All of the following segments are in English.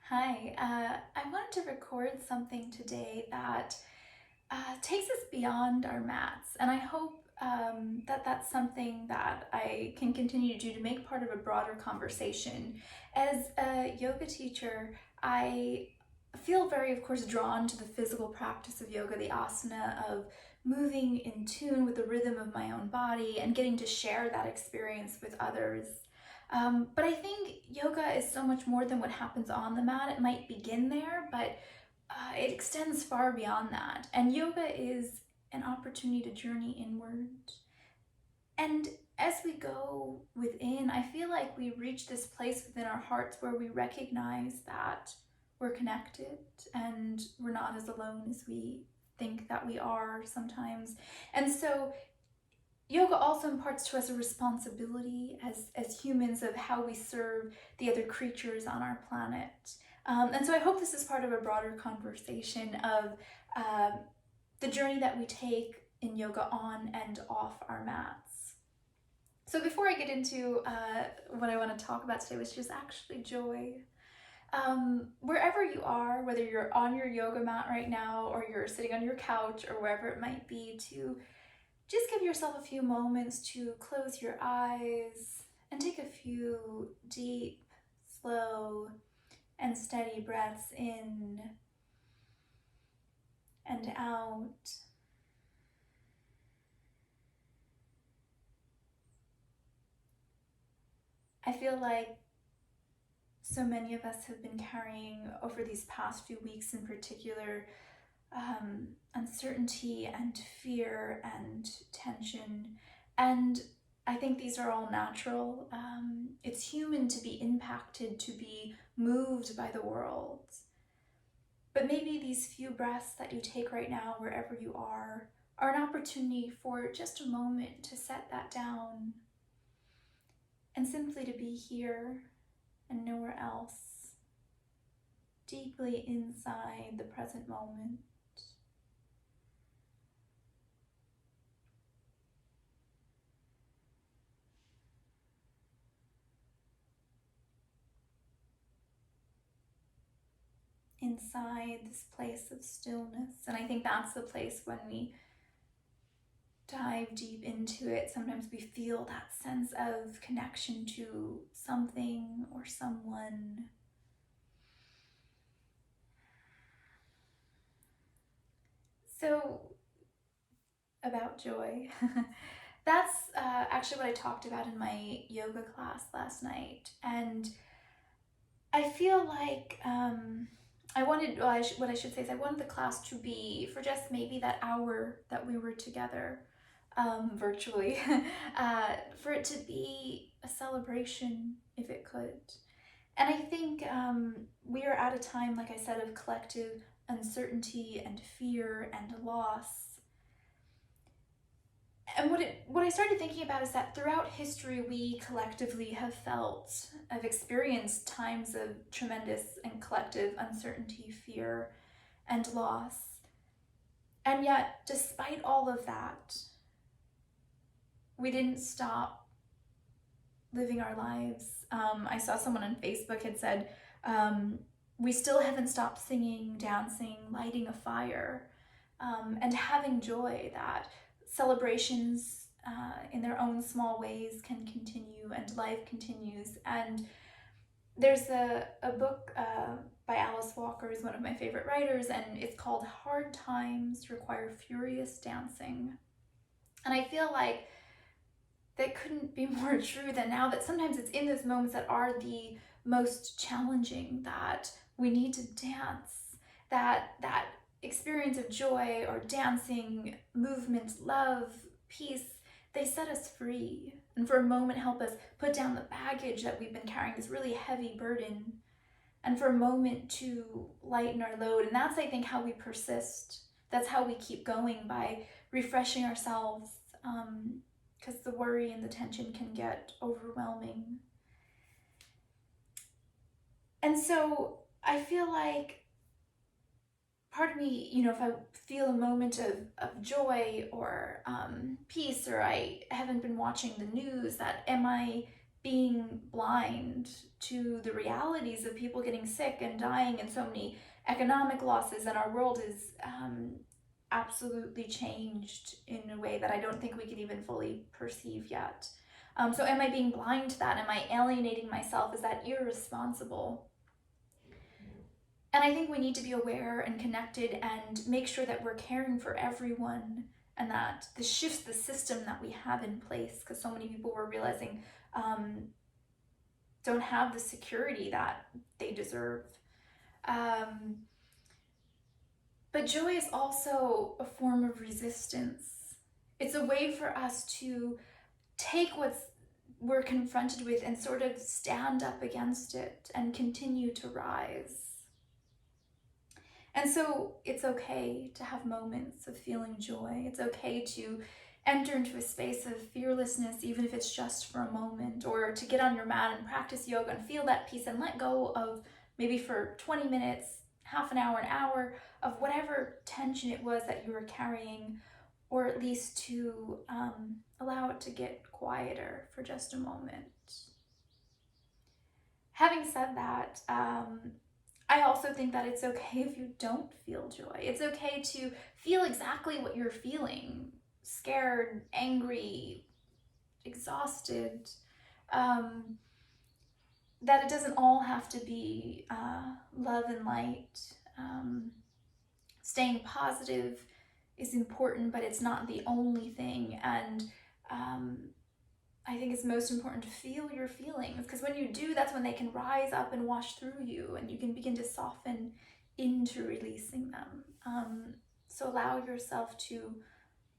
Hi, I wanted to record something today that takes us beyond our mats, and I hope that that's something that I can continue to do to make part of a broader conversation. As a yoga teacher, I feel very, of course, drawn to the physical practice of yoga, the asana of moving in tune with the rhythm of my own body and getting to share that experience with others. But I think yoga is so much more than what happens on the mat. It might begin there, but it extends far beyond that. And yoga is an opportunity to journey inward. And as we go within, I feel like we reach this place within our hearts where we recognize that we're connected and we're not as alone as we think that we are sometimes. And so yoga also imparts to us a responsibility as humans of how we serve the other creatures on our planet. And so I hope this is part of a broader conversation of uh, the journey that we take in yoga on and off our mats. So before I get into what I want to talk about today, which is actually joy, wherever you are, whether you're on your yoga mat right now or you're sitting on your couch or wherever it might be, to just give yourself a few moments to close your eyes and take a few deep, slow, and steady breaths in and out. I feel like so many of us have been carrying over these past few weeks in particular uncertainty and fear and tension. And I think these are all natural. It's human to be impacted, to be moved by the world. But maybe these few breaths that you take right now, wherever you are an opportunity for just a moment to set that down and simply to be here and nowhere else, deeply inside the present moment. Inside this place of stillness. And I think that's the place when we dive deep into it, sometimes we feel that sense of connection to something or someone. So, about joy. That's actually what I talked about in my yoga class last night. And I feel like what I should say is I wanted the class to be for just maybe that hour that we were together virtually, for it to be a celebration if it could. And I think we are at a time, like I said, of collective uncertainty and fear and loss. And what I started thinking about is that throughout history, we collectively have experienced times of tremendous and collective uncertainty, fear, and loss. And yet, despite all of that, we didn't stop living our lives. I saw someone on Facebook had said, we still haven't stopped singing, dancing, lighting a fire, and having joy, that celebrations in their own small ways can continue and life continues. And there's a book by Alice Walker, who's one of my favorite writers, and it's called Hard Times Require Furious Dancing. And I feel like that couldn't be more true than now, that sometimes it's in those moments that are the most challenging that we need to dance, that experience of joy or dancing, movement, love, peace, they set us free and for a moment help us put down the baggage that we've been carrying, this really heavy burden, and for a moment to lighten our load. And that's, I think, how we persist. That's how we keep going, by refreshing ourselves, because the worry and the tension can get overwhelming. And so I feel like part of me, if I feel a moment of joy or peace, or I haven't been watching the news, that am I being blind to the realities of people getting sick and dying and so many economic losses, and our world is absolutely changed in a way that I don't think we can even fully perceive yet. So am I being blind to that? Am I alienating myself? Is that irresponsible? And I think we need to be aware and connected and make sure that we're caring for everyone, and that this shifts the system that we have in place, because so many people we're realizing don't have the security that they deserve. But joy is also a form of resistance. It's a way for us to take what we're confronted with and sort of stand up against it and continue to rise. And so it's okay to have moments of feeling joy. It's okay to enter into a space of fearlessness, even if it's just for a moment, or to get on your mat and practice yoga and feel that peace and let go of, maybe for 20 minutes, half an hour, of whatever tension it was that you were carrying, or at least to allow it to get quieter for just a moment. Having said that, I also think that it's okay if you don't feel joy. It's okay to feel exactly what you're feeling: scared, angry, exhausted. That it doesn't all have to be love and light. Staying positive is important, but it's not the only thing. And I think it's most important to feel your feelings, because when you do, that's when they can rise up and wash through you, and you can begin to soften into releasing them. So allow yourself to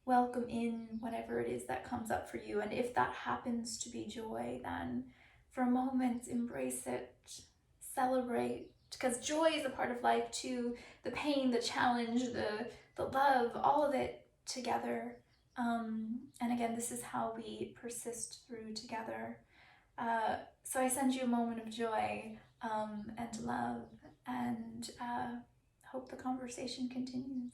welcome in whatever it is that comes up for you. And if that happens to be joy, then for a moment, embrace it, celebrate, because joy is a part of life too. The pain, the challenge, the love, all of it together. And again, this is how we persist through together. So I send you a moment of joy and love, and hope the conversation continues.